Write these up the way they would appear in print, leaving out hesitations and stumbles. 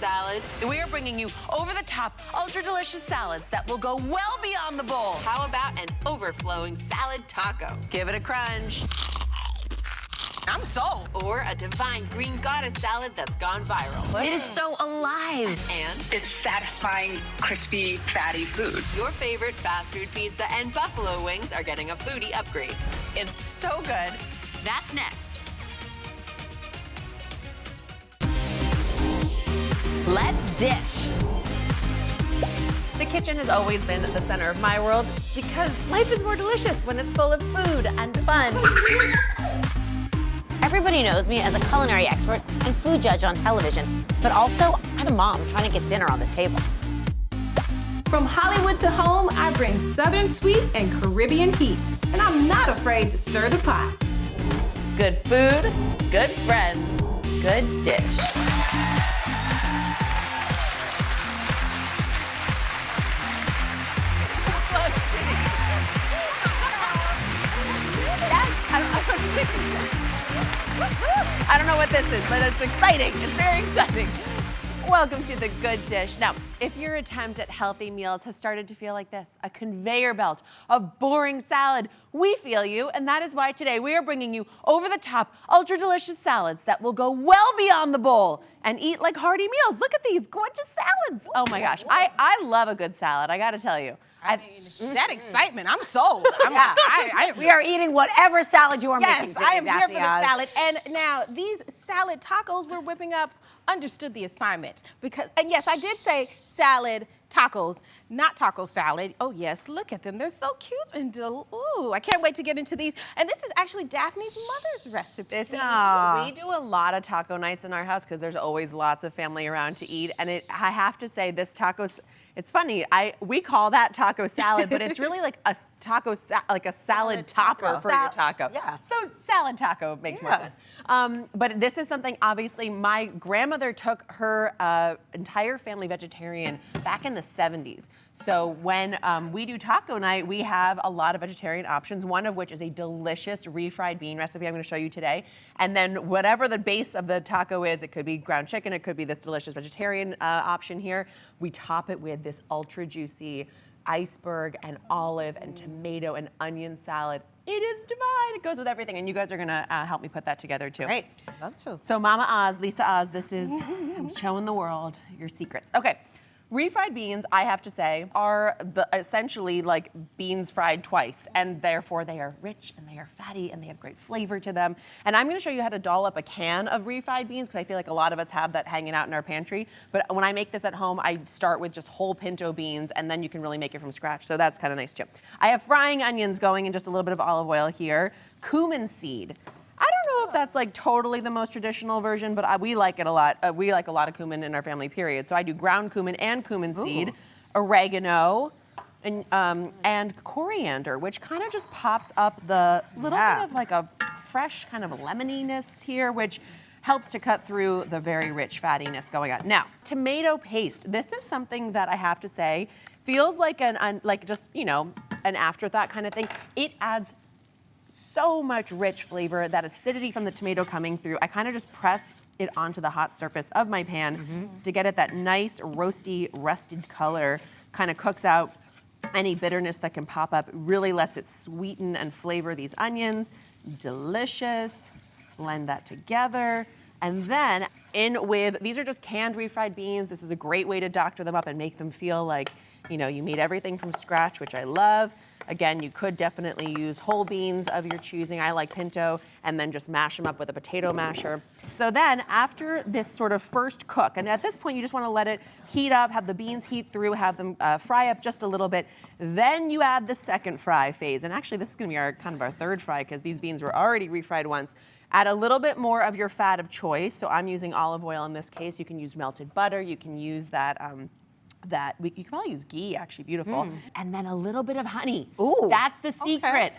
Salads. We are bringing you over-the-top, ultra-delicious salads that will go well beyond the bowl. How about an overflowing salad taco? Give it a crunch. I'm sold. Or a divine green goddess salad that's gone viral. It is so alive. And it's satisfying, crispy, fatty food. your favorite fast food pizza and buffalo wings are getting a foodie upgrade. It's so good. That's next. Let's dish. The kitchen has always been the center of my world because life is more delicious when it's full of food and fun. Everybody knows me as a culinary expert and food judge on television, but also I'm a mom trying to get dinner on the table. From Hollywood to home, I bring Southern sweet and Caribbean heat, and I'm not afraid to stir the pot. Good food, good friends, good dish. I don't know what this is, but it's exciting. It's very exciting. Welcome to The Good Dish. Now, if your attempt at healthy meals has started to feel like this, a conveyor belt of boring salad, we feel you, and that is why today we are bringing you over-the-top, ultra-delicious salads that will go well beyond the bowl and eat like hearty meals. Look at these gorgeous salads. Oh my gosh, I love a good salad, I gotta tell you. I mean, that excitement, I'm sold. We are eating whatever salad you are making. Yes, I am here for the salad. And now these salad tacos we're whipping up understood the assignment. And yes, I did say salad tacos, not taco salad. Oh yes, look at them. They're so cute and ooh, I can't wait to get into these. And this is actually Daphne's mother's recipe. We do a lot of taco nights in our house because there's always lots of family around to eat. And I have to say, this tacos, it's funny, we call that taco salad, but it's really like a taco, like a salad topper for your taco. Yeah. So salad taco makes more sense. But this is something, obviously, my grandmother took her entire family vegetarian back in the 70s. So when we do taco night, we have a lot of vegetarian options, one of which is a delicious refried bean recipe I'm going to show you today. And then whatever the base of the taco is, it could be ground chicken, it could be this delicious vegetarian option here. We top it with this ultra juicy iceberg and olive and tomato and onion salad. It is divine. It goes with everything, and you guys are gonna help me put that together too. Great. Love to. So Mama Oz, Lisa Oz, this is, I'm showing the world your secrets. Okay. Refried beans, I have to say, are essentially like beans fried twice, and therefore they are rich and they are fatty and they have great flavor to them. And I'm gonna show you how to doll up a can of refried beans because I feel like a lot of us have that hanging out in our pantry. But when I make this at home, I start with just whole pinto beans, and then you can really make it from scratch. So that's kind of nice too. I have frying onions going and just a little bit of olive oil here. Cumin seed. I don't know if that's like totally the most traditional version, but we like it a lot. We like a lot of cumin in our family, period. So I do ground cumin and cumin seed, oregano, and coriander, which kind of just pops up the little bit of like a fresh kind of lemoniness here, which helps to cut through the very rich fattiness going on. Now, tomato paste. This is something that I have to say feels like like just, you know, an afterthought kind of thing. It adds so much rich flavor, that acidity from the tomato coming through. I kind of just press it onto the hot surface of my pan to get it that nice roasty, rusted color. Kind of cooks out any bitterness that can pop up, really lets it sweeten and flavor these onions. Delicious. Blend that together. And then in with, these are just canned refried beans. This is a great way to doctor them up and make them feel like, you know, you made everything from scratch, which I love. Again, you could definitely use whole beans of your choosing. I like pinto, and then just mash them up with a potato masher. So then after this sort of first cook, and at this point you just want to let it heat up, have the beans heat through, have them fry up just a little bit. Then you add the second fry phase. And actually this is going to be our kind of our third fry because these beans were already refried once. Add a little bit more of your fat of choice. So I'm using olive oil in this case. You can use melted butter. You can use that you can probably use ghee, actually, beautiful. And then a little bit of honey. Ooh. That's the secret.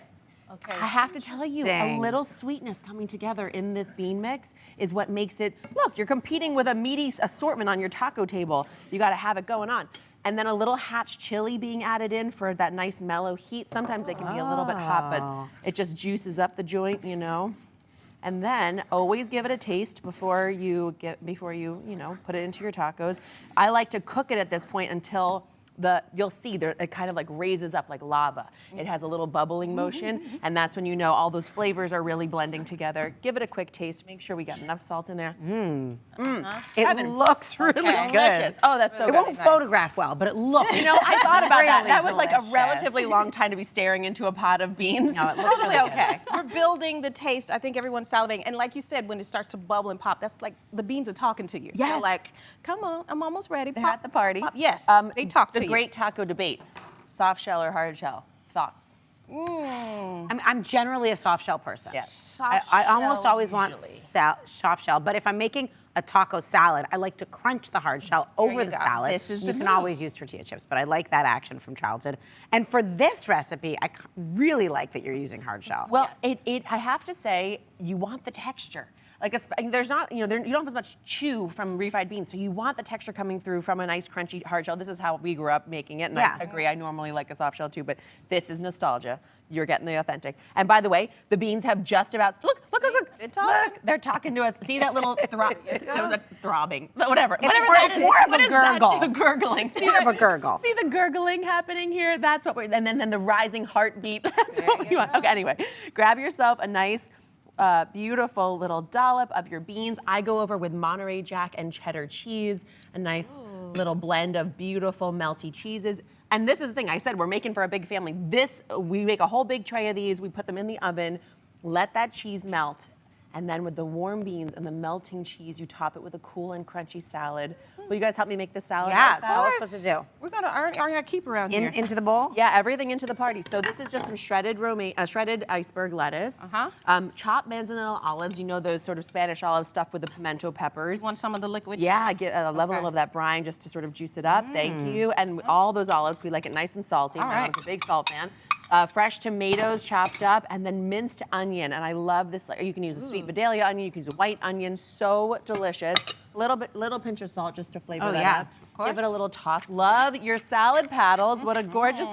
Okay. I have to tell you, a little sweetness coming together in this bean mix is what makes it, look, you're competing with a meaty assortment on your taco table. You gotta have it going on. And then a little hatch chili being added in for that nice mellow heat. Sometimes they can be a little bit hot, but it just juices up the joint, you know. And then always give it a taste before you put it into your tacos. I like to cook it at this point until you'll see there, it kind of like raises up like lava. It has a little bubbling motion, and that's when you know all those flavors are really blending together. Give it a quick taste. Make sure we got enough salt in there. It looks really good. Delicious. Oh, that's so It good. won't photograph well, but it looks. I thought about that. That was like a delicious. relatively long time to be staring into a pot of beans. No, it looks Totally really good. okay. We're building the taste. I think everyone's salivating. And like you said, when it starts to bubble and pop, that's like the beans are talking to you. Yes. They're like, come on, I'm almost ready. They're Pop, at the party. pop. Yes, they talk to the you. great taco debate: soft shell or hard shell. Thoughts? I'm generally a soft shell person. Yes. Soft I almost shell always want usually. soft shell, but if I'm making a taco salad, I like to crunch the hard shell over you the go. salad. This is you the can move. always use tortilla chips, but I like that action from childhood. And for this recipe, I really like that you're using hard shell. Well, I have to say, you want the texture. Like there's not, you don't have as much chew from refried beans, so you want the texture coming through from a nice crunchy hard shell. This is how we grew up making it, and Yeah. I agree. I normally like a soft shell too, but this is nostalgia. You're getting the authentic. And by the way, the beans have just about look. They're talking to us. See that little throbbing, whatever. Whatever more- that it's is. more of a What is that? gurgle. A gurgling. See more of a gurgle. See the gurgling happening here? That's what we're. And then the rising heartbeat. That's what we want. Okay. Anyway, grab yourself a nice. Beautiful little dollop of your beans. I go over with Monterey Jack and cheddar cheese, a nice little blend of beautiful melty cheeses. And this is the thing, I said we're making for a big family. We make a whole big tray of these, we put them in the oven, let that cheese melt, and then with the warm beans and the melting cheese, you top it with a cool and crunchy salad. Will you guys help me make this salad? Yeah, Tell us what to do. We're gonna earn our keep around here. Into the bowl? Yeah, everything into the party. So this is just some shredded iceberg lettuce, chopped manzanilla olives. You know those sort of Spanish olives stuffed with the pimento peppers. You want some of the liquid? Yeah, I love a little of that brine just to sort of juice it up. Thank you. And all those olives, we like it nice and salty. All right. I was a big salt fan. Fresh tomatoes chopped up, and then minced onion. And I love this. You can use a sweet Vidalia onion. You can use a white onion. So delicious. Little pinch of salt just to flavor that up. of course. Give it a little toss. Love your salad paddles. What a gorgeous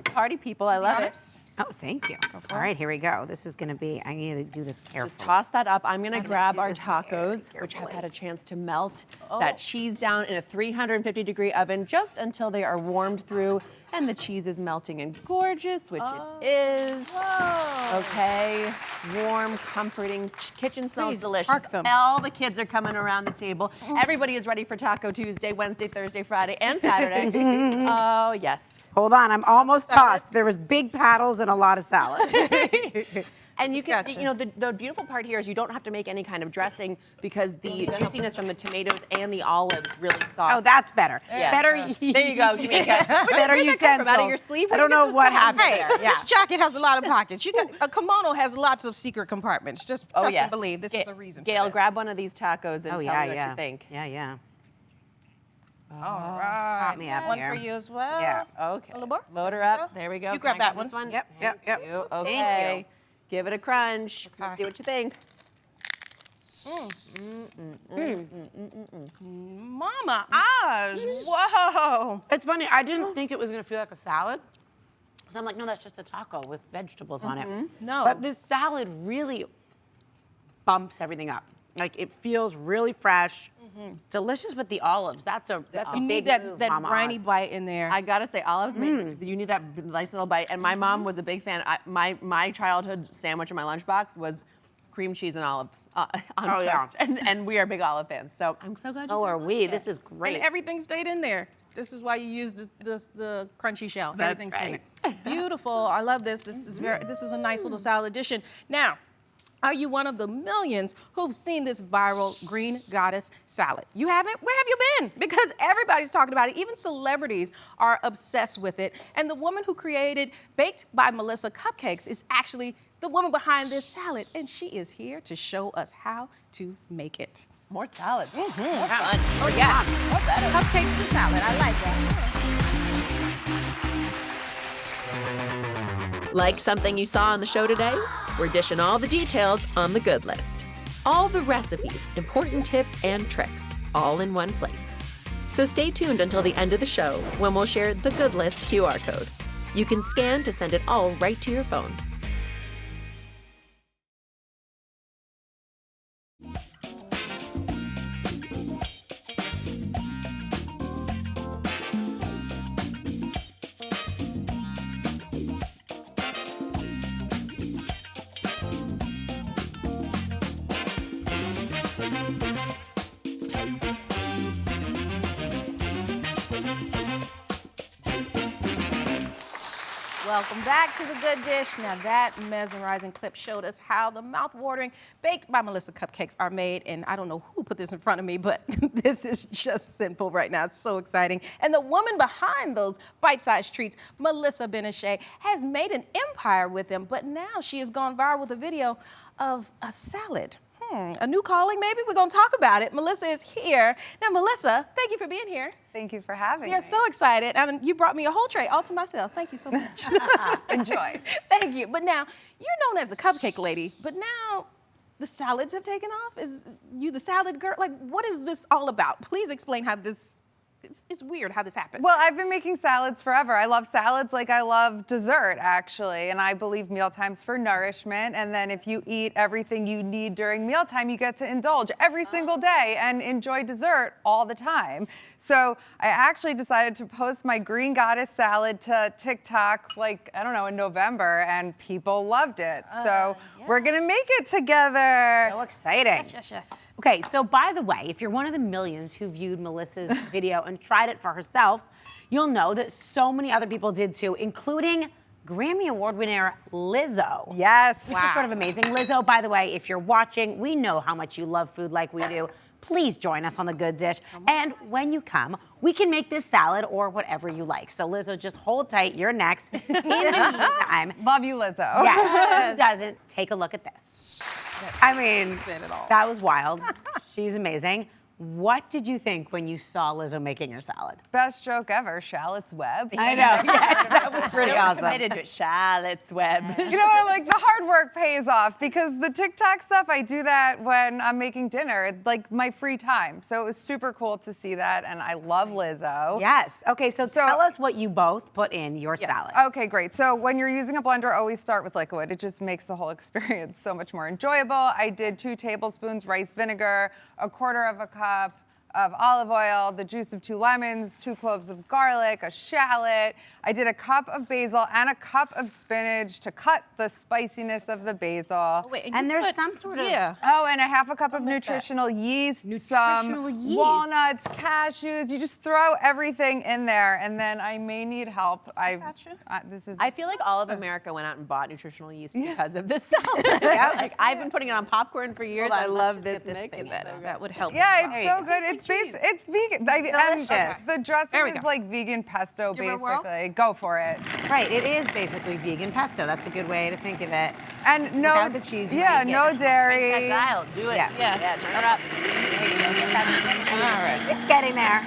party, people. I love it. Oh, thank you. All right, here we go. This is going to be, I need to do this carefully. Just toss that up. I'm gonna grab our tacos, which have had a chance to melt that cheese down in a 350-degree oven just until they are warmed through and the cheese is melting and gorgeous, which it is. Whoa. Okay, warm, comforting, kitchen smells Please, delicious. park them. All the kids are coming around the table. Everybody is ready for Taco Tuesday, Wednesday, Thursday, Friday, and Saturday. Oh, yes. Hold on, I'm almost tossed. There was big paddles and a lot of salad. And you can, Gotcha. the beautiful part here is you don't have to make any kind of dressing because the juiciness from the tomatoes and the olives really sauce. Oh, that's better. Yes. Better. There you go, Shamika. Better Where'd that come utensils. from? Out of your sleeve? I Where'd don't you know get what this from? happened Hey, there. Yeah. this jacket has a lot of pockets. A kimono has lots of secret compartments. Just trust and believe. This is a reason. Gail, for this. grab one of these tacos and tell me what yeah. you think. Yeah. All right. me up One here. for you as well. Yeah. Okay. A little more? Load her There you up. go. There we go. You grab Can I that this one. one. Yep. Thank you. Thank Okay. you. Give it a crunch. Let's see what you think. Mama, Oz. Whoa. It's funny, I didn't think it was gonna feel like a salad. So I'm like, no, that's just a taco with vegetables on it. No. But this salad really bumps everything up. Like it feels really fresh, delicious with the olives. That's a You need big that move, that Mama briny Oz. bite in there. I gotta say, olives make you need that nice little bite. And my mom was a big fan. My childhood sandwich in my lunchbox was cream cheese and olives on toast. yeah. And we are big olive fans. So I'm so glad. So you are guys we. like This it. is great. And everything stayed in there. This is why you use the crunchy shell. That's Everything stayed in there. Beautiful. I love this. This is a nice little salad addition. Now, are you one of the millions who've seen this viral green goddess salad? You haven't? Where have you been? Because everybody's talking about it. Even celebrities are obsessed with it. And the woman who created Baked by Melissa Cupcakes is actually the woman behind this salad. And she is here to show us how to make it. More salads. More fun. Oh, yeah. Cupcakes and salad. I like that. Like something you saw on the show today? We're dishing all the details on the good list. All the recipes, important tips, and tricks, all in one place. So stay tuned until the end of the show when we'll share the good list QR code. You can scan to send it all right to your phone. Welcome back to The Good Dish. Now that mesmerizing clip showed us how the mouth-watering baked by Melissa cupcakes are made, and I don't know who put this in front of me, but this is just sinful right now. It's so exciting. And the woman behind those bite-sized treats, Melissa Ben-Ishay, has made an empire with them, but now she has gone viral with a video of a salad. A new calling, maybe? We're going to talk about it. Melissa is here. Now, Melissa, thank you for being here. Thank you for having We are me. so excited. And you brought me a whole tray all to myself. Thank you so much. Enjoy. Thank you. But now, you're known as the cupcake lady, but now the salads have taken off? Is you the salad girl? Like, what is this all about? Please explain how this, it's weird how this happened. Well, I've been making salads forever. I love salads like I love dessert, actually. And I believe mealtime's for nourishment. And then if you eat everything you need during mealtime, you get to indulge every single day and enjoy dessert all the time. So I actually decided to post my green goddess salad to TikTok, like, I don't know, in November, and people loved it. So we're gonna make it together. So exciting. Yes. Okay, so by the way, if you're one of the millions who viewed Melissa's video and tried it for herself, you'll know that so many other people did too, including Grammy Award winner Lizzo. Yes. Which is sort of amazing. Lizzo, by the way, if you're watching, we know how much you love food like we do. Please join us on The Good Dish. And when you come, we can make this salad or whatever you like. So Lizzo, just hold tight, you're next. In the meantime, Love you, Lizzo. yes, who doesn't, take a look at this. I mean, that was wild. She's amazing. What did you think when you saw Lizzo making your salad? Best joke ever, Shallot's Web. I know, yes, that was pretty awesome. Committed to it. Shallot's Web. You know what, I'm like, the hard work pays off because the TikTok stuff, I do that when I'm making dinner, like my free time. So it was super cool to see that, and I love Lizzo. Yes. Okay, so tell us what you both put in your salad. Okay, great. So when you're using a blender, always start with liquid. It just makes the whole experience so much more enjoyable. I did 2 tablespoons rice vinegar, 1/4 cup of olive oil, the juice of 2 lemons, 2 cloves of garlic, a shallot. I did 1 cup of basil and 1 cup of spinach to cut the spiciness of the basil. Wait, And there's some sort of Oh, and 1/2 cup of nutritional yeast, some yeast. walnuts, cashews. You just throw everything in there, and then I may need help. Gotcha. I feel like all of America went out and bought nutritional yeast because of this salad. Yeah, like I've been putting it on popcorn for years. I love this mix. That would help. Yeah, it's so good. It's vegan. delicious. And the dressing There we is go. like vegan pesto, Give it a whirl? basically. Go for it. Right, it is basically vegan pesto. That's a good way to think of it. And no, Without the cheese, you yeah, make it. no dairy. Dial, do it. Yeah. Yes. Yeah, turn it up. There you go. Get that. It's getting there.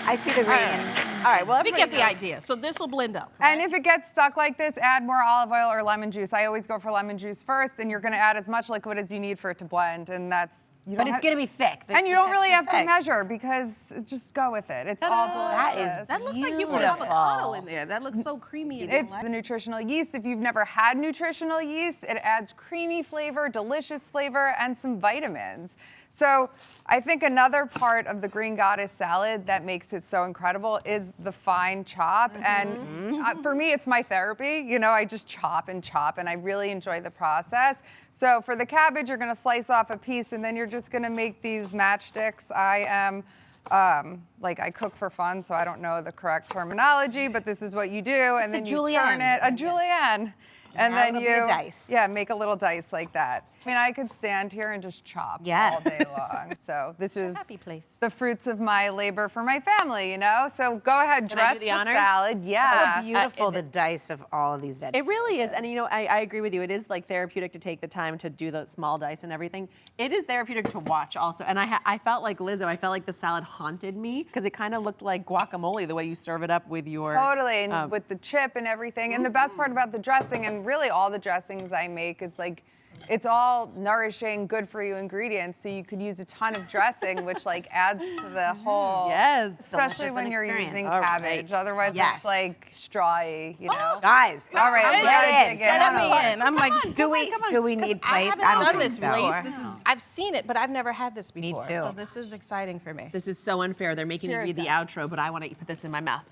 I see the green. All right, well, We everybody get the knows. idea. So this will blend up. And if it gets stuck like this, add more olive oil or lemon juice. I always go for lemon juice first, and you're going to add as much liquid as you need for it to blend, and that's. But it's going to be thick. And you don't really have to measure because just go with it. It's all That delicious. is That looks like you put beautiful. avocado in there. That looks so creamy and It's delightful. the nutritional yeast. If you've never had nutritional yeast, it adds creamy flavor, delicious flavor, and some vitamins. So I think another part of the Green Goddess salad that makes it so incredible is the fine chop. And for me, it's my therapy. You know, I just chop, and I really enjoy the process. So for the cabbage, you're gonna slice off a piece, and then you're just gonna make these matchsticks. I am I cook for fun, so I don't know the correct terminology, but this is what you do, and then you turn it a julienne, and then That'll be a you dice. make a little dice like that. I mean, I could stand here and just chop Yes. all day long. So this is happy place. the fruits of my labor for my family, you know. So go ahead, Can I dress do the the honors? salad. Yeah. How beautiful the dice of all of these veggies. It really is, and you know, I agree with you. It is like therapeutic to take the time to do the small dice and everything. It is therapeutic to watch also, and I felt like Lizzo. I felt like the salad haunted me because it kind of looked like guacamole the way you serve it up with your Totally, and with the chip and everything. And the best part about the dressing, and really all the dressings I make, is like, it's all nourishing, good for you ingredients. So you could use a ton of dressing, which like adds to the whole. Yes. Especially Delicious when and you're experience. using All cabbage. right. Otherwise, Yes. it's like strawy, you know. Guys, All right, get let's in. dig in. Let me in. I'm like, do we need I plates? haven't I don't done think this so. before. I've seen it, but I've never had this before. too. So this is exciting for me. This is so unfair. They're making me Cheers, read the guys. outro, but I want to put this in my mouth.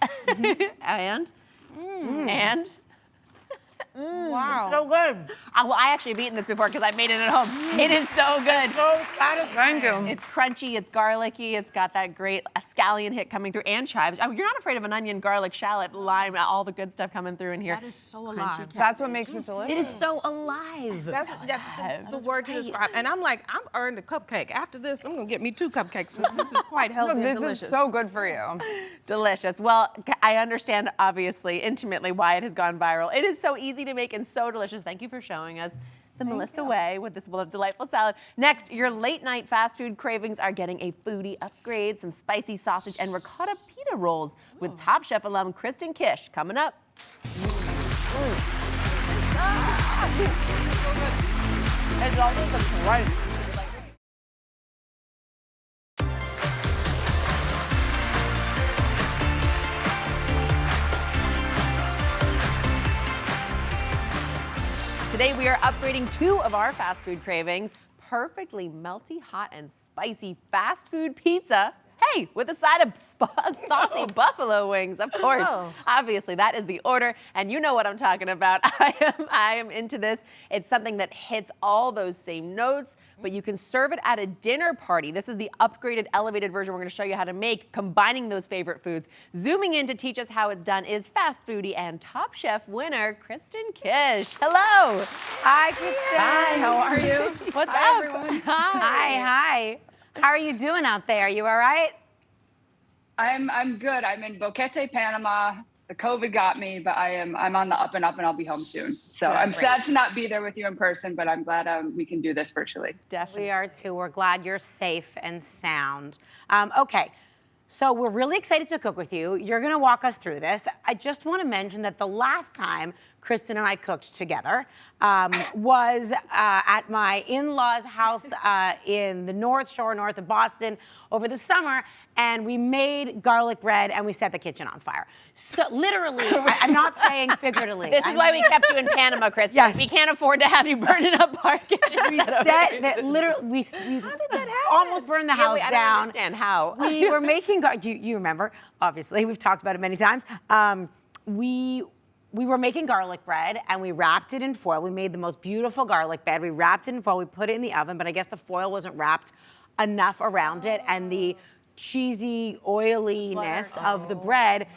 And Wow. So good. Well, I actually have eaten this before because I made it at home. It is so good. So Thank you. It's crunchy, it's garlicky, it's got that great scallion hit coming through, and chives. You're not afraid of an onion, garlic, shallot, lime, all the good stuff coming through in here. That is so alive. That's what makes it delicious. It is so alive. That's the word to describe. And I'm like, I'm earned a cupcake. After this, I'm gonna get me 2 cupcakes. This is quite healthy and This delicious. is so good for you. Delicious. Well, I understand, obviously, intimately why it has gone viral. It is so easy to make and so delicious. Thank you for showing us the Melissa way with this delightful salad. Next, your late night fast food cravings are getting a foodie upgrade. Some spicy sausage and ricotta pita rolls with Top Chef alum Kristen Kish coming up. It's also the crunch. Today we are upgrading 2 of our fast food cravings. Perfectly melty, hot, and spicy fast food pizza. Hey, with a side of saucy buffalo wings, of course. Oh. Obviously, that is the order, and you know what I'm talking about. I am into this. It's something that hits all those same notes, but you can serve it at a dinner party. This is the upgraded, elevated version we're going to show you how to make, combining those favorite foods. Zooming in to teach us how it's done is fast foodie and Top Chef winner, Kristen Kish. Hello. Hi, Kristen. Hi, how are you? What's Hi, up? everyone. Hi. How are you doing out there? You all right? I'm good. I'm in Boquete, Panama. The COVID got me, but I'm on the up and up, and I'll be home soon. So I'm sad to not be there with you in person, but I'm glad we can do this virtually. Definitely. We are too. We're glad you're safe and sound. Okay, so we're really excited to cook with you. You're gonna walk us through this. I just wanna mention that the last time Kristen and I cooked together was at my in-laws' house in the North Shore, north of Boston, over the summer, and we made garlic bread and we set the kitchen on fire. So literally, I'm not saying figuratively. This is why we kept you in Panama, Kristen. Yes. We can't afford to have you burning up our kitchen. We set that literally. We How did that happen? almost burned the house I don't down. understand how. We were making. You remember? Obviously, we've talked about it many times. We were making garlic bread and we wrapped it in foil. We made the most beautiful garlic bread. We wrapped it in foil. We put it in the oven, but I guess the foil wasn't wrapped enough around it, and the cheesy oiliness of the bread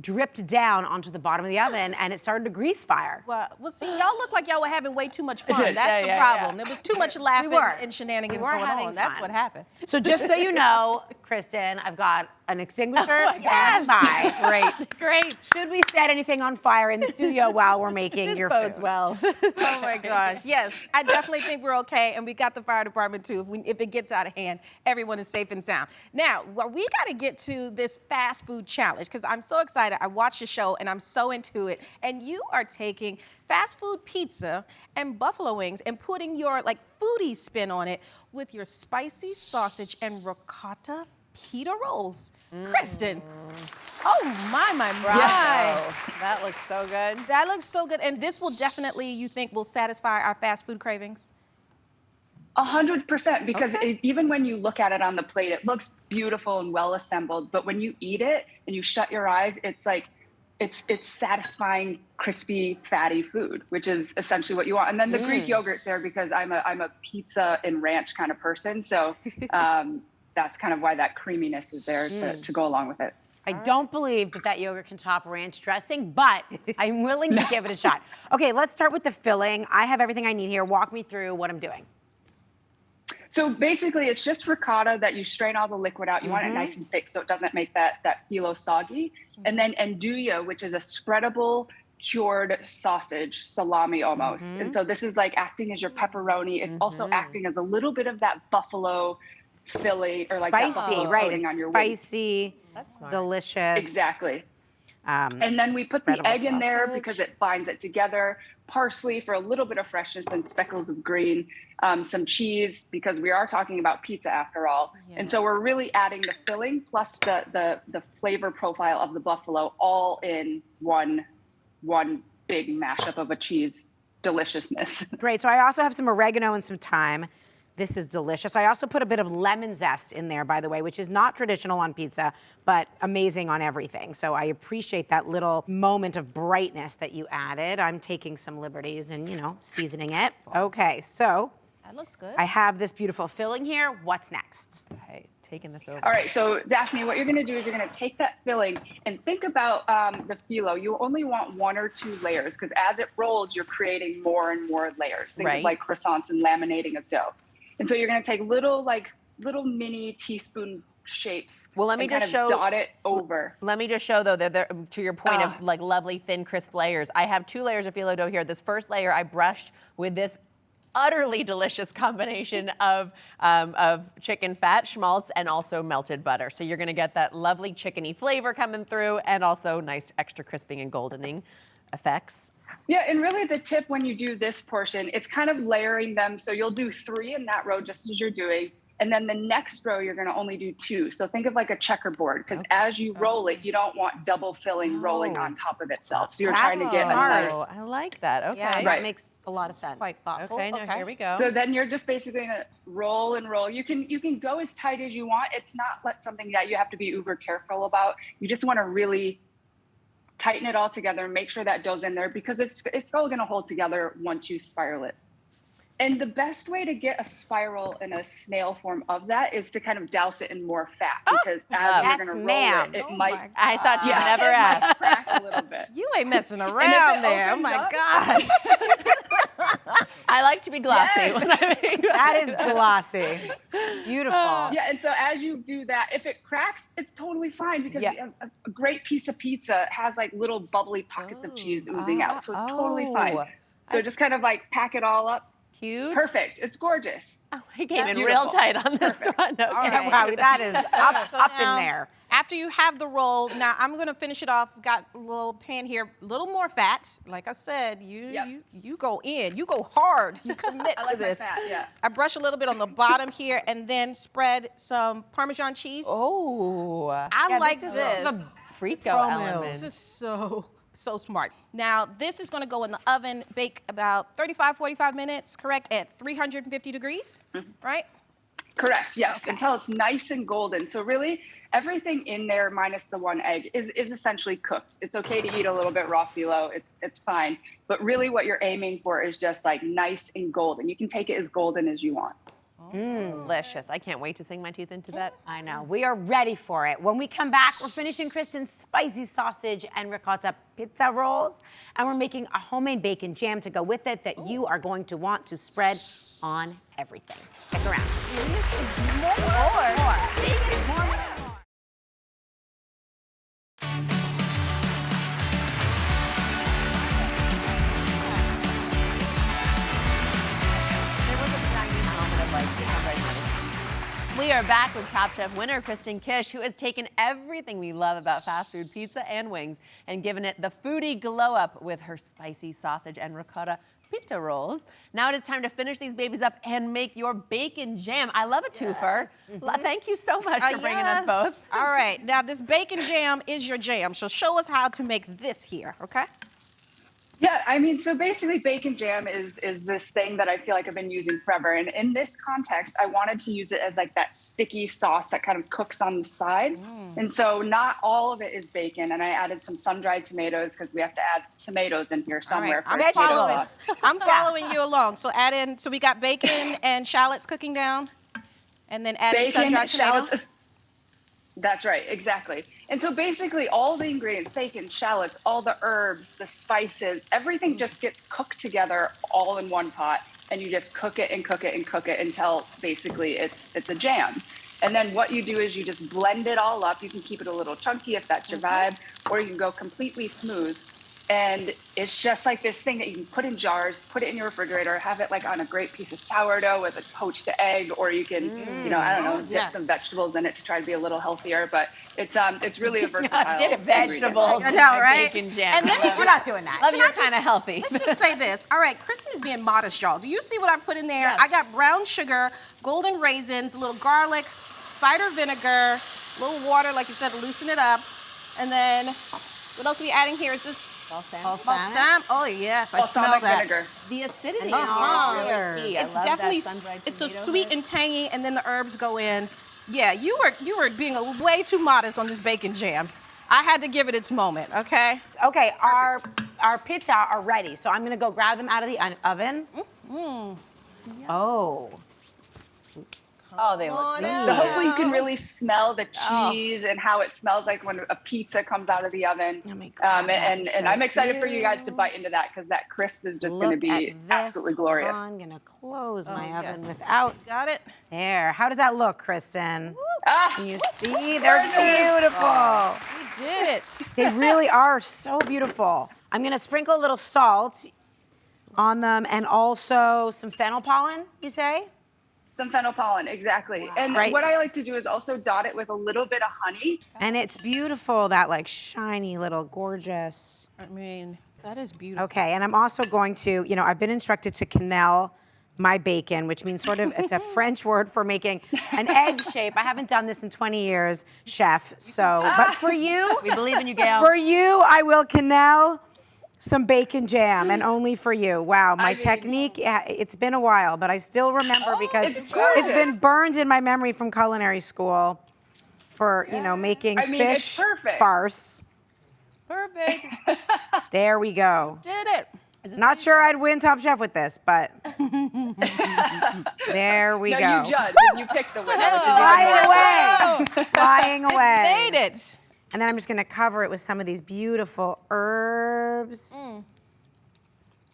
dripped down onto the bottom of the oven, and it started to grease fire. Well, see, y'all look like y'all were having way too much fun. did. That's the problem. There was too much laughing were. and shenanigans We were going having on. That's fun. what happened. So just so you know, Kristen, I've got an extinguisher Yes! standby. Great. Should we set anything on fire in the studio while we're making This your bodes food? well. Oh my gosh, yes. I definitely think we're okay, and we got the fire department too. If it gets out of hand, everyone is safe and sound. Now, well, we got to get to this fast food challenge because I'm so excited. I watched the show and I'm so into it. And you are taking fast food pizza and buffalo wings and putting your like foodie spin on it with your spicy sausage and ricotta pita rolls. Kristen. Oh my. That looks so good. That looks so good. And this will definitely, you think, will satisfy our fast food cravings? 100%, because Okay. even when you look at it on the plate, it looks beautiful and well assembled. But when you eat it and you shut your eyes, it's like, it's satisfying, crispy, fatty food, which is essentially what you want. And then the Greek yogurt's there because I'm a pizza and ranch kind of person. So that's kind of why that creaminess is there to go along with it. I don't believe that yogurt can top ranch dressing, but I'm willing to give it a shot. Okay, let's start with the filling. I have everything I need here. Walk me through what I'm doing. So basically, it's just ricotta that you strain all the liquid out. You want it nice and thick so it doesn't make that phyllo soggy. And then andouille, which is a spreadable cured sausage, salami almost. And so this is like acting as your pepperoni. It's also acting as a little bit of that buffalo Philly or like that Spicy, buffalo right? coating It's on your wings. spicy, That's smart. delicious. Exactly. And then we put the spreadable egg in there sausage. because it binds it together. Parsley for a little bit of freshness and speckles of green. Some cheese because we are talking about pizza after all. And so we're really adding the filling plus the flavor profile of the buffalo all in one big mashup of a cheese deliciousness. Great. So I also have some oregano and some thyme. This is delicious. I also put a bit of lemon zest in there, by the way, which is not traditional on pizza, but amazing on everything. So I appreciate that little moment of brightness that you added. I'm taking some liberties and, you know, seasoning it. Okay, so That looks good. I have this beautiful filling here. What's next? Okay, taking this over. All right, so Daphne, what you're gonna do is you're gonna take that filling and think about the phyllo. You only want 1 or 2 layers because as it rolls, you're creating more and more layers. Think of like croissants and laminating of dough. And so you're gonna take little mini teaspoon shapes. Well, let me just show. Dot it over. Let me just show though that to your point of like lovely thin crisp layers. I have 2 layers of phyllo dough here. This first layer I brushed with this utterly delicious combination of chicken fat, schmaltz, and also melted butter. So you're gonna get that lovely chickeny flavor coming through and also nice extra crisping and goldening effects. Yeah, and really the tip when you do this portion, it's kind of layering them. So you'll do 3 in that row just as you're doing. And then the next row, you're going to only do 2. So think of like a checkerboard, because as you roll it, you don't want double filling rolling on top of itself. So you're trying to get a nice. I like that. Okay. Yeah, Right. that makes a lot of sense. Quite thoughtful. Okay, now here we go. So then you're just basically going to roll and roll. You can go as tight as you want. It's not something that you have to be uber careful about. You just want to really tighten it all together, make sure that dough's in there, because it's all going to hold together once you spiral it. And the best way to get a spiral in a snail form of that is to kind of douse it in more fat, because as you're going to roll it, it might. I thought you never it asked. might crack a little bit. You ain't messing around there. Oh my God. I like to be glossy. Yes. When I make That is glossy. Beautiful. Yeah, and so as you do that, if it cracks, it's totally fine, because a great piece of pizza has like little bubbly pockets of cheese oozing out, so it's totally fine. So just kind of like pack it all up. Cute. Perfect. It's gorgeous. Oh, I came in beautiful. real tight on this one. Okay. All right. Wow, that is up in Now, there. After you have the roll, now I'm gonna finish it off. Got a little pan here, a little more fat. Like I said, you go in, you go hard, you commit I to like my this. fat, yeah. I brush a little bit on the bottom here, and then spread some Parmesan cheese. Oh. I like this this. is the Frico promo. element. This is so smart. Now, this is gonna go in the oven, bake about 35, 45 minutes, correct, at 350 degrees, right? Correct, yes, until it's nice and golden. So really, everything in there minus the 1 egg is essentially cooked. It's okay to eat a little bit raw phyllo, it's fine. But really what you're aiming for is just like nice and golden. You can take it as golden as you want. Delicious. I can't wait to sink my teeth into that. I know. We are ready for it. When we come back, we're finishing Kristen's spicy sausage and ricotta pizza rolls, and we're making a homemade bacon jam to go with it that you are going to want to spread on everything. Stick around. We are back with Top Chef winner Kristen Kish, who has taken everything we love about fast food pizza and wings and given it the foodie glow up with her spicy sausage and ricotta pizza rolls. Now it is time to finish these babies up and make your bacon jam. I love a twofer. Thank you so much for bringing us both. All right, now this bacon jam is your jam, so show us how to make this here, okay? Yeah, I mean, so basically bacon jam is this thing that I feel like I've been using forever. And in this context, I wanted to use it as like that sticky sauce that kind of cooks on the side. And so not all of it is bacon. And I added some sun-dried tomatoes because we have to add tomatoes in here somewhere for tomato sauce. I'm following you along. So add in, so we got bacon and shallots cooking down, and then add in sun-dried tomatoes. That's right, exactly. And so basically all the ingredients, bacon, shallots, all the herbs, the spices, everything just gets cooked together all in one pot. And you just cook it and cook it and cook it until basically it's a jam. And then what you do is you just blend it all up. You can keep it a little chunky if that's your vibe, or you can go completely smooth. And it's just like this thing that you can put in jars, put it in your refrigerator, have it like on a great piece of sourdough with a poached egg, or you can, you know, I don't know, dip some vegetables in it to try to be a little healthier. But it's really a versatile vegetables. I know, right? Bacon jam. And then We're not doing that. Love you're kind of healthy. Let's just say this. All right, Kristen is being modest, y'all. Do you see what I put in there? I got brown sugar, golden raisins, a little garlic, cider vinegar, a little water, like you said, to loosen it up. And then what else are we adding here? Is this Balsam. Oh yes, I smell Balsamic that. vinegar. The acidity Uh-huh. is really key. It's I love definitely that sun-dried it's a tomato sweet bit. and tangy, and then the herbs go in. Yeah, you were being way too modest on this bacon jam. I had to give it its moment. Okay. Okay, our pizza are ready, so I'm gonna go grab them out of the oven. Oh. Oh, they look So hopefully you can really smell the cheese and how it smells like when a pizza comes out of the oven. Let me grab that and And show I'm it excited to for you guys to you. bite into that because that crisp is just going to Look be at this. absolutely glorious. Hold on, I'm gonna close my yes. oven without. Got it. There. How does that look, Kristen? Ah, Can you see? They're beautiful. We did it. They really are so beautiful. I'm gonna sprinkle a little salt on them and also some fennel pollen, you say? some fennel pollen, exactly. And Right. what I like to do is also dot it with a little bit of honey. And it's beautiful, that like shiny little gorgeous. I mean, that is beautiful. Okay, and I'm also going to, I've been instructed to quenelle my bacon, which means sort of, it's a French word for making an egg shape. I haven't done this in 20 years, chef, so, but for you, We believe in you, Gail. for you, I will quenelle some bacon jam, and only for you. Wow, my I mean- technique, it's been a while, but I still remember because it's it's gorgeous. been burned in my memory from culinary school for, making I mean, it's fish perfect. farce. Perfect. There we go. Did it. Not sure I'd win Top Chef with this, but there we No, go. you judge and you pick the winner. which is even Flying more away, flying away. Made it. And then I'm just gonna cover it with some of these beautiful herbs.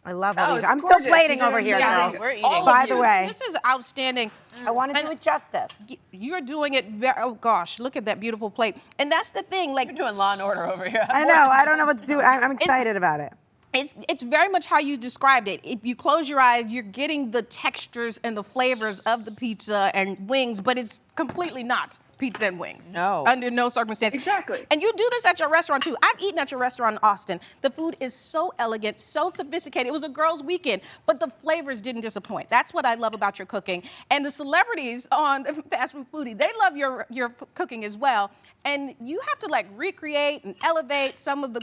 I love all Oh, these. it's I'm still gorgeous. plating You're over here, amazing. girls. We're eating. All of By the you. way, This is outstanding. I want to And do it justice. You're doing it oh gosh, look at that beautiful plate. And that's the thing, like You're doing Law and Order over here. I know. I don't know what to do. I'm excited about it. it's very much how you described it. If you close your eyes, you're getting the textures and the flavors of the pizza and wings, but it's completely not pizza and wings. No. Under no circumstance. Exactly. And you do this at your restaurant too. I've eaten at your restaurant in Austin. The food is so elegant, so sophisticated. It was a girls' weekend, but the flavors didn't disappoint. That's what I love about your cooking. And the celebrities on Fast Food Foodie, they love your cooking as well. And you have to like recreate and elevate some of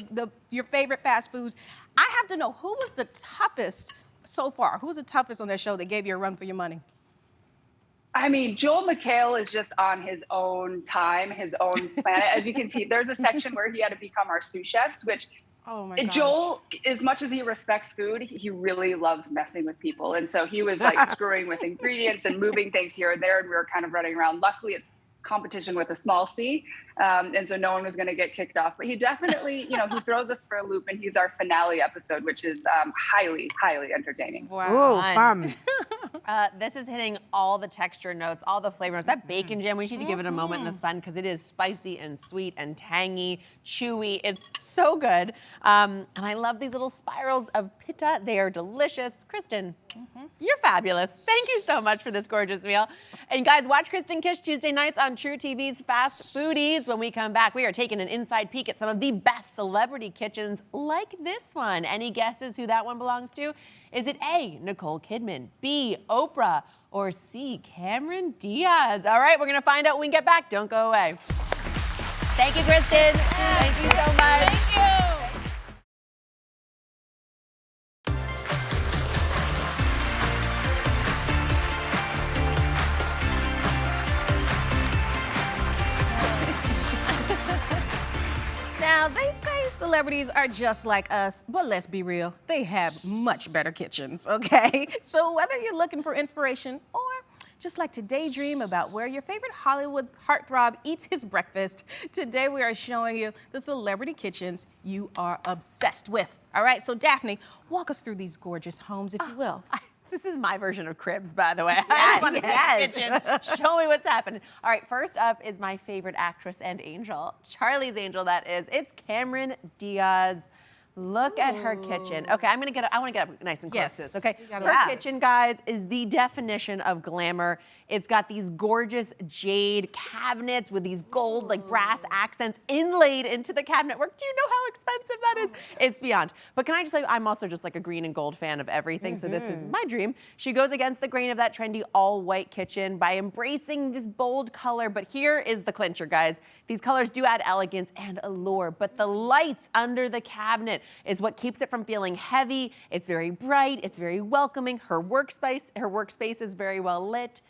your favorite fast foods. I have to know, who was the toughest so far? Who's the toughest on that show that gave you a run for your money? I mean, Joel McHale is just on his own time, his own planet. As you can see, there's a section where he had to become our sous chefs, which Oh my gosh. Joel, as much as he respects food, he really loves messing with people. And so he was like screwing with ingredients and moving things here and there. And we were kind of running around. Luckily, it's competition with a small C. And so no one was going to get kicked off. But he definitely, he throws us for a loop. And he's our finale episode, which is highly, highly entertaining. Ooh, fun. This is hitting all the texture notes, all the flavor notes. That bacon jam, we just need to give it a moment in the sun because it is spicy and sweet and tangy, chewy. It's so good. And I love these little spirals of pita. They are delicious. Kristen, you're fabulous. Thank you so much for this gorgeous meal. And guys, watch Kristen Kish Tuesday nights on True TV's Fast Foodies. When we come back, we are taking an inside peek at some of the best celebrity kitchens like this one. Any guesses who that one belongs to? Is it A, Nicole Kidman, B, Oprah, or C, Cameron Diaz? All right, we're going to find out when we get back. Don't go away. Thank you, Kristen. Thank you so much. Thank you. Now, they say celebrities are just like us, but let's be real, they have much better kitchens, okay? So whether you're looking for inspiration or just like to daydream about where your favorite Hollywood heartthrob eats his breakfast, today we are showing you the celebrity kitchens you are obsessed with. All right, so Daphne, walk us through these gorgeous homes, if you will. This is my version of Cribs, by the way. I just want to see the kitchen. Show me what's happening. All right, first up is my favorite actress and angel, Charlie's Angel, that is. It's Cameron Diaz. Look at her kitchen. Okay, I want to get up nice and close to this, okay? You gotta Her look. kitchen, guys, is the definition of glamour. It's got these gorgeous jade cabinets with these gold, like brass accents inlaid into the cabinet work. Do you know how expensive that is? It's beyond. But can I just say, I'm also just like a green and gold fan of everything, so this is my dream. She goes against the grain of that trendy all-white kitchen by embracing this bold color, but here is the clincher, guys. These colors do add elegance and allure, but the lights under the cabinet is what keeps it from feeling heavy. It's very bright, it's very welcoming. Her workspace is very well lit.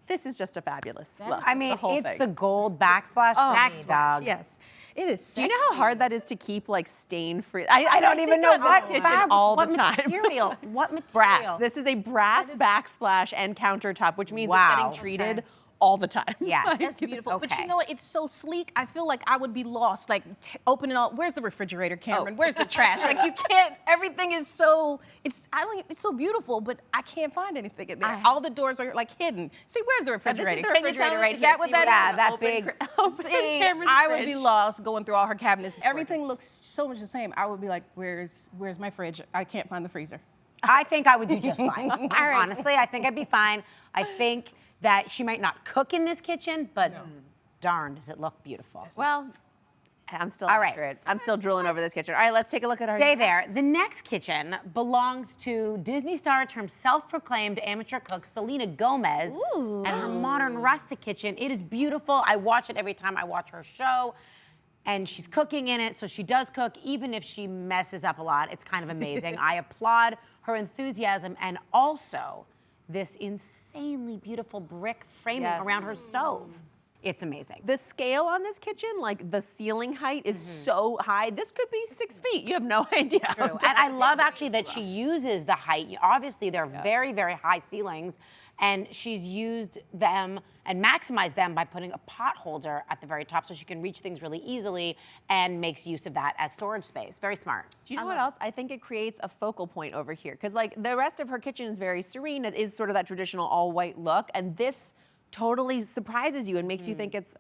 This is just a fabulous look. I mean, the whole it's thing. the gold backsplash. for me, Backsplash, dog. yes. It is. Do you know how hard that is to keep like stain-free? I don't even know what kitchen fab- all what the time. material. What material? Brass. This is a brass backsplash and countertop, which means Wow. it's getting treated all the time. Yes. That's beautiful. But Okay. you know what? It's so sleek. I feel like I would be lost, like opening all. Where's the refrigerator, Cameron? Where's the trash? Like you can't. Everything is so. It's. I don't. It's so beautiful, but I can't find anything in there. All the doors are like hidden. See, where's the refrigerator? the Can you tell refrigerator me? right Is here. that what See that what- is? that Open big. open See, Cameron's I would be fridge. lost going through all her cabinets. Everything looks so much the same. I would be like, where's my fridge? I can't find the freezer. I think I would do just fine. Honestly, I think I'd be fine. I think that she might not cook in this kitchen, but darn, does it look beautiful. Well, I'm still All right. after it. I'm still drooling over this kitchen. All right, let's take a look at our Stay there. The next kitchen belongs to Disney star turned self-proclaimed amateur cook Selena Gomez and her modern rustic kitchen. It is beautiful. I watch it every time I watch her show. And she's cooking in it, so she does cook, even if she messes up a lot. It's kind of amazing. I applaud her enthusiasm and also this insanely beautiful brick framing Yes. around her stove. It's amazing. The scale on this kitchen, like the ceiling height is so high. This could be 6 feet. You have no idea. True. And I love actually that she uses the height. Obviously, they're very, very high ceilings, and she's used them and maximized them by putting a pot holder at the very top so she can reach things really easily and makes use of that as storage space. Very smart. Do you know what else? I think it creates a focal point over here because like the rest of her kitchen is very serene. It is sort of that traditional all white look, and this totally surprises you and makes you think it's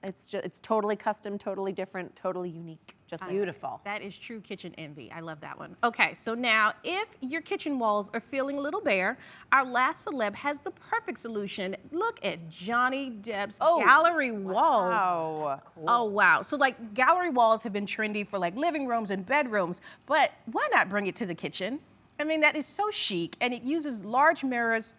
totally custom, totally different, totally unique. Just like Beautiful. That is true kitchen envy. I love that one. Okay, so now if your kitchen walls are feeling a little bare, our last celeb has the perfect solution. Look at Johnny Depp's gallery walls. Wow. Oh, wow. So like gallery walls have been trendy for like living rooms and bedrooms, but why not bring it to the kitchen? I mean, that is so chic, and it uses large mirrors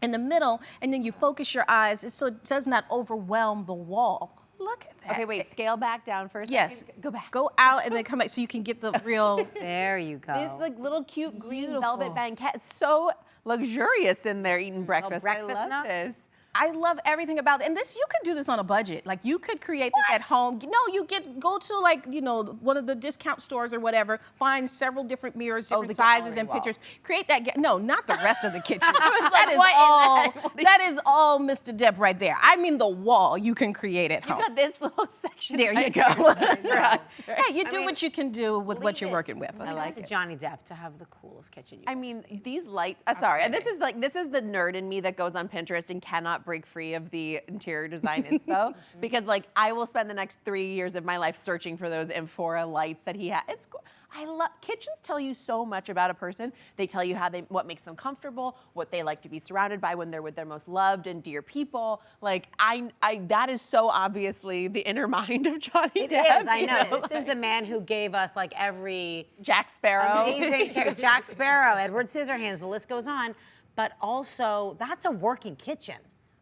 in the middle, and then you focus your eyes so it does not overwhelm the wall. Look at that. Okay, wait, scale back down for a Yes. second. Go back. Go out and then come back so you can get the real. There you go. This like little cute green velvet banquette. It's so luxurious in there eating breakfast. breakfast I love nook. this. I love everything about it. And this, you could do this on a budget. Like you could create this at home. No, go to like, one of the discount stores or whatever, find several different mirrors, different the sizes gallery and wall. pictures. Create that, no, not the rest of the kitchen. what in the heck? That is all Mr. Depp right there. I mean the wall you can create at You home. got this little section. There you right go. for us, right? Hey, you do what you can do with what you're working with. I like to Johnny Depp to have the coolest kitchen. I mean, these light. Sorry, and this is the nerd in me that goes on Pinterest and cannot break free of the interior design inspo because like I will spend the next 3 years of my life searching for those amphora lights that he had. It's cool. I love kitchens. Tell you so much about a person. They tell you what makes them comfortable, what they like to be surrounded by when they're with their most loved and dear people. Like that is so obviously the inner mind of Johnny It Depp. is, I you know. This is the man who gave us like every Jack Sparrow. amazing character. Jack Sparrow, Edward Scissorhands, the list goes on. But also, that's a working kitchen.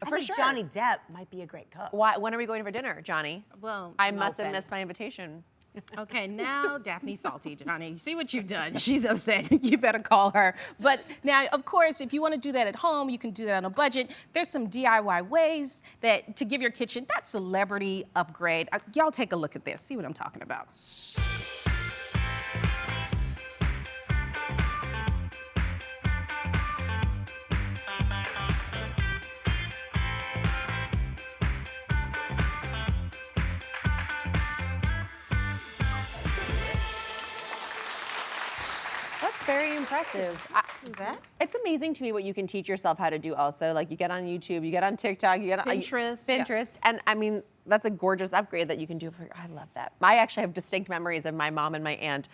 I For think sure. Johnny Depp might be a great cook. Why? When are we going for dinner, Johnny? Well, I must have open. missed my invitation. Okay, now Daphne's salty, Johnny. See what you've done. She's upset. You better call her. But now, of course, if you want to do that at home, you can do that on a budget. There's some DIY ways to give your kitchen that celebrity upgrade. Y'all take a look at this. See what I'm talking about. That's very impressive. It's amazing to me what you can teach yourself how to do also. Like you get on YouTube, you get on TikTok, you get on Pinterest, Pinterest. yes. And I mean, that's a gorgeous upgrade that you can do. I love that. I actually have distinct memories of my mom and my aunt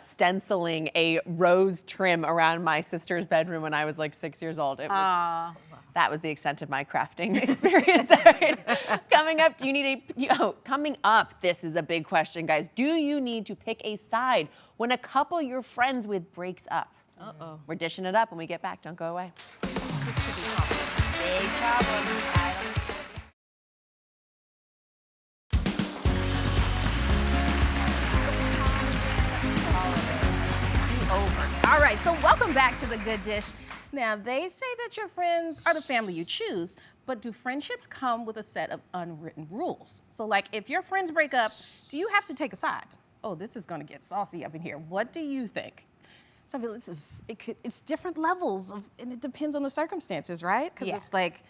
stenciling a rose trim around my sister's bedroom when I was like 6 years old. It was That was the extent of my crafting experience. All right. Coming up, coming up, this is a big question, guys. Do you need to pick a side when a couple you're friends with breaks up? Uh-oh. We're dishing it up when we get back. Don't go away. Big problem. All right, so welcome back to The Good Dish. Now, they say that your friends are the family you choose, but do friendships come with a set of unwritten rules? So, like, if your friends break up, do you have to take a side? Oh, this is gonna get saucy up in here. What do you think? So, I mean, it's different levels, and it depends on the circumstances, right? Because it's like,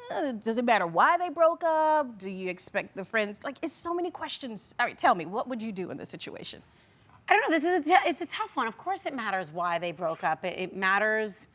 does it matter why they broke up? Do you expect the friends, like, it's so many questions. All right, tell me, what would you do in this situation? I don't know. It's a tough one. Of course, it matters why they broke up. It matters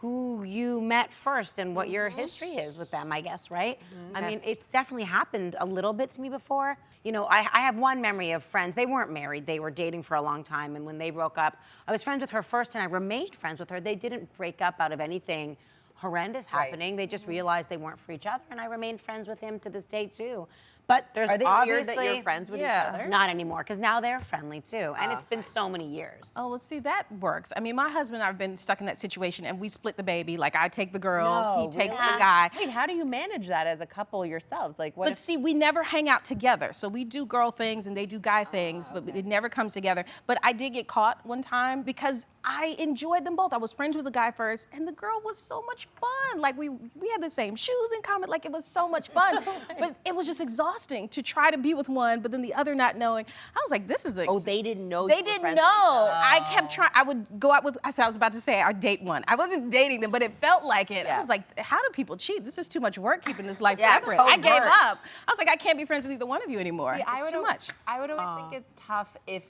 who you met first and what your history is with them, I guess, right? I mean, it's definitely happened a little bit to me before. You know, I have one memory of friends. They weren't married. They were dating for a long time. And when they broke up, I was friends with her first, and I remained friends with her. They didn't break up out of anything horrendous happening. They just realized they weren't for each other, and I remained friends with him to this day, too. But there's Are they obviously weird that you're friends with each other? Not anymore, because now they're friendly too, and it's been so many years. Oh, well, see, that works. I mean, my husband and I have been stuck in that situation, and we split the baby. Like, I take the girl, he takes the guy. Wait, how do you manage that as a couple yourselves? Like, what? But see, we never hang out together. So we do girl things and they do guy things, but it never comes together. But I did get caught one time because I enjoyed them both. I was friends with the guy first, and the girl was so much fun. Like, we had the same shoes in common. Like, it was so much fun. But it was just exhausting to try to be with one, but then the other not knowing. I was like, this is a... Oh, they didn't know They didn't know. I kept trying. I would go out with... I was about to say I'd date one. I wasn't dating them, but it felt like it. I was like, how do people cheat? This is too much work keeping this life separate. I gave up. I was like, I can't be friends with either one of you anymore. See, it's too much. I would always think it's tough if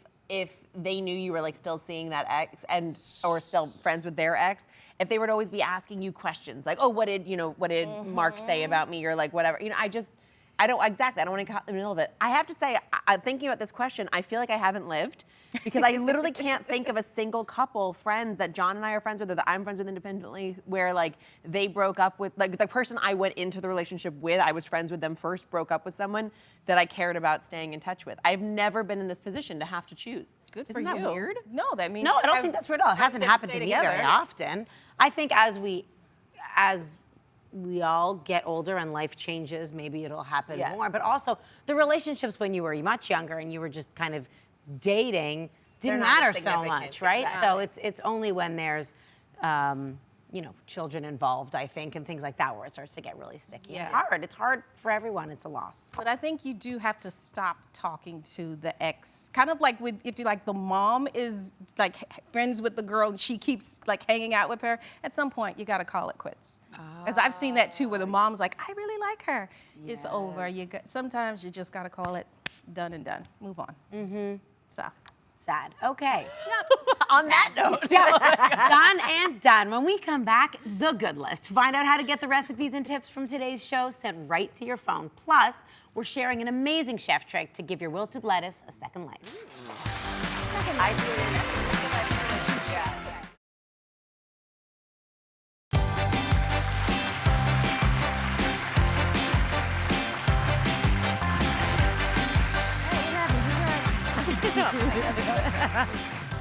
they knew you were like still seeing that ex or still friends with their ex, if they would always be asking you questions like, oh, what did Mark say about me, or like whatever. You know, I don't want to get caught in the middle of it. I have to say, thinking about this question, I feel like I haven't lived, because I literally can't think of a single couple friends that John and I are friends with, or that I'm friends with independently, where like they broke up with, like the person I went into the relationship with, I was friends with them first, broke up with someone that I cared about staying in touch with. I've never been in this position to have to choose. Good for you. Isn't that weird? No, that means... No, I don't think that's weird at all. It hasn't happened to me very often. I think as we all get older and life changes, maybe it'll happen more. But also, the relationships when you were much younger and you were just kind of dating didn't matter so much, right? Exactly. So it's only when there's, children involved, I think, and things like that, where it starts to get really sticky. Yeah. It's hard. It's hard for everyone. It's a loss. But I think you do have to stop talking to the ex. Kind of like if you like the mom is like friends with the girl and she keeps like hanging out with her, at some point you got to call it quits. Because I've seen that too, where the mom's like, I really like her. It's over. Sometimes you just got to call it done and done. Move on. So. Sad. Okay. On that note. Done and done. When we come back, the good list. Find out how to get the recipes and tips from today's show sent right to your phone. Plus, we're sharing an amazing chef trick to give your wilted lettuce a second life.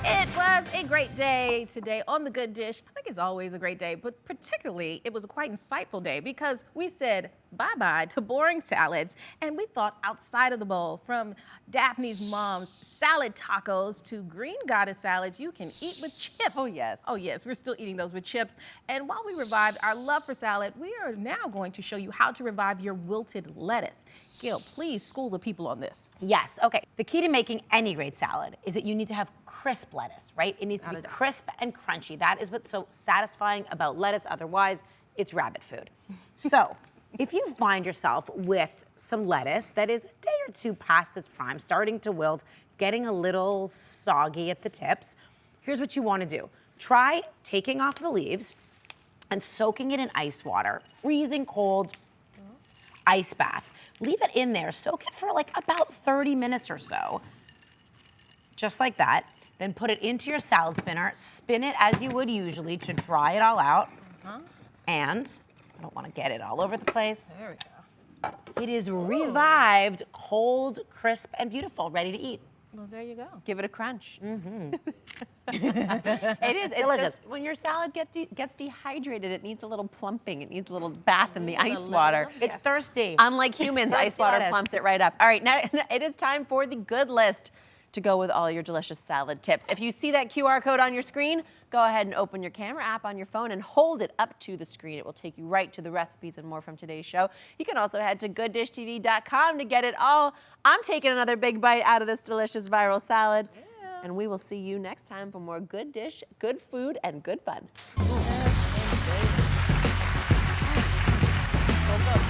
It was a great day today on The Good Dish. I think it's always a great day, but particularly it was a quite insightful day because we said bye-bye to boring salads and we thought outside of the bowl, from Daphne's mom's salad tacos to green goddess salads you can eat with chips. Oh, yes. Oh, yes. We're still eating those with chips. And while we revived our love for salad, we are now going to show you how to revive your wilted lettuce. Gil, please school the people on this. Yes, okay. The key to making any great salad is that you need to have crisp lettuce, right? It needs to be crisp and crunchy. That is what's so satisfying about lettuce. Otherwise, it's rabbit food. So, if you find yourself with some lettuce that is a day or two past its prime, starting to wilt, getting a little soggy at the tips, here's what you want to do. Try taking off the leaves and soaking it in ice water, freezing cold ice bath. Leave it in there, soak it for like about 30 minutes or so, just like that. Then put it into your salad spinner, spin it as you would usually to dry it all out. And I don't want to get it all over the place. There we go. It is revived, cold, crisp, and beautiful, ready to eat. Well, there you go. Give it a crunch. Mm-hmm. It is. It's Delicious. just when your salad gets dehydrated, it needs a little plumping. It needs a little bath in the ice water. It's thirsty. Unlike humans, ice water honest. plumps it right up. All right, now it is time for the good list to go with all your delicious salad tips. If you see that QR code on your screen, go ahead and open your camera app on your phone and hold it up to the screen. It will take you right to the recipes and more from today's show. You can also head to gooddishtv.com to get it all. I'm taking another big bite out of this delicious viral salad. Yeah. And we will see you next time for more good dish, good food, and good fun. Yes,